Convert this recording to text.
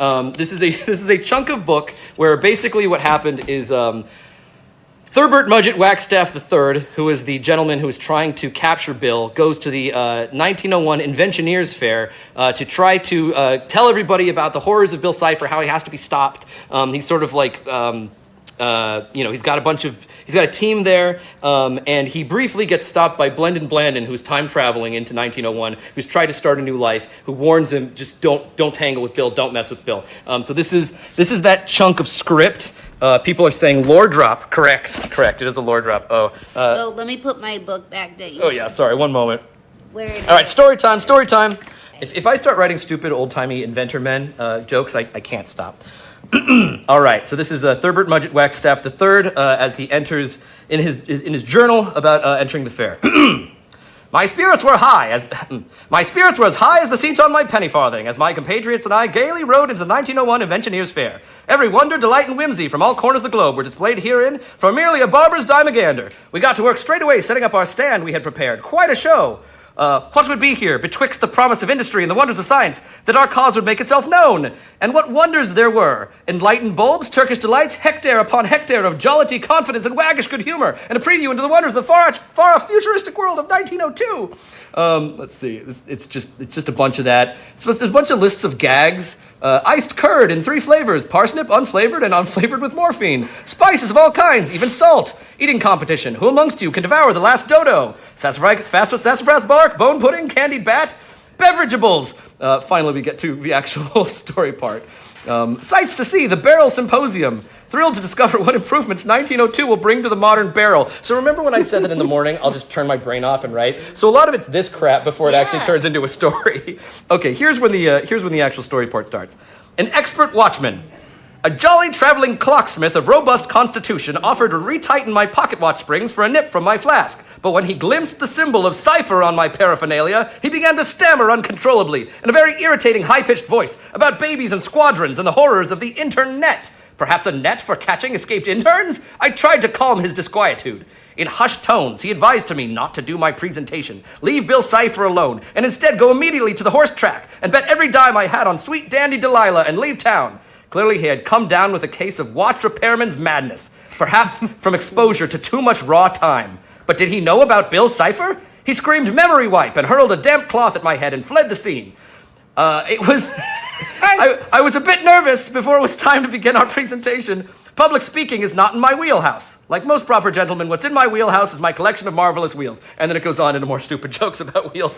This is a chunk of book where basically what happened is Thurbert Mudgett Wagstaff III, who is the gentleman who is trying to capture Bill, goes to the 1901 Inventioneers Fair to try to tell everybody about the horrors of Bill Cipher, how he has to be stopped. He's sort of like, he's got a team there, and he briefly gets stopped by Blendin, who's time traveling into 1901, who's tried to start a new life, who warns him, just don't tangle with Bill, don't mess with Bill. So this is that chunk of script. People are saying lore drop. Correct. It is a lore drop. So let me put my book back that you. Oh yeah, sorry. One moment. Where it All right, is. story time. If I start writing stupid old-timey inventor men jokes, I can't stop. All right, so this is Thurbert Mudgett Wagstaff III as he enters in his journal about entering the fair. My spirits were as high as the seats on my penny farthing, as my compatriots and I gaily rode into the 1901 Inventioneers Fair. Every wonder, delight, and whimsy from all corners of the globe were displayed herein for merely a barber's dime a gander. We got to work straight away setting up our stand we had prepared. Quite a show. What would be here, betwixt the promise of industry and the wonders of science, that our cause would make itself known? And what wonders there were! Enlightened bulbs, Turkish delights, hectare upon hectare of jollity, confidence, and waggish good humor, and a preview into the wonders of the far-off futuristic world of 1902. Let's see. It's just a bunch of that. There's a bunch of lists of gags. Iced curd in 3 flavors: parsnip, unflavored, and unflavored with morphine. Spices of all kinds, even salt. Eating competition. Who amongst you can devour the last dodo? Sassafras bark, bone pudding, candied bat, beverageables. Finally, we get to the actual story part. Sights to see, the Barrel Symposium. Thrilled to discover what improvements 1902 will bring to the modern barrel. So remember when I said that in the morning, I'll just turn my brain off and write? So a lot of it's this crap before it actually turns into a story. Okay, here's when the actual story part starts. An expert watchman. A jolly traveling clocksmith of robust constitution offered to retighten my pocket watch springs for a nip from my flask. But when he glimpsed the symbol of cipher on my paraphernalia, he began to stammer uncontrollably in a very irritating high-pitched voice about babies and squadrons and the horrors of the internet. Perhaps a net for catching escaped interns? I tried to calm his disquietude. In hushed tones, he advised to me not to do my presentation, leave Bill Cipher alone, and instead go immediately to the horse track and bet every dime I had on sweet dandy Delilah and leave town. Clearly, he had come down with a case of watch repairman's madness, perhaps from exposure to too much raw time. But did he know about Bill Cipher? He screamed memory wipe and hurled a damp cloth at my head and fled the scene. I was a bit nervous before it was time to begin our presentation. Public speaking is not in my wheelhouse. Like most proper gentlemen, what's in my wheelhouse is my collection of marvelous wheels. And then it goes on into more stupid jokes about wheels.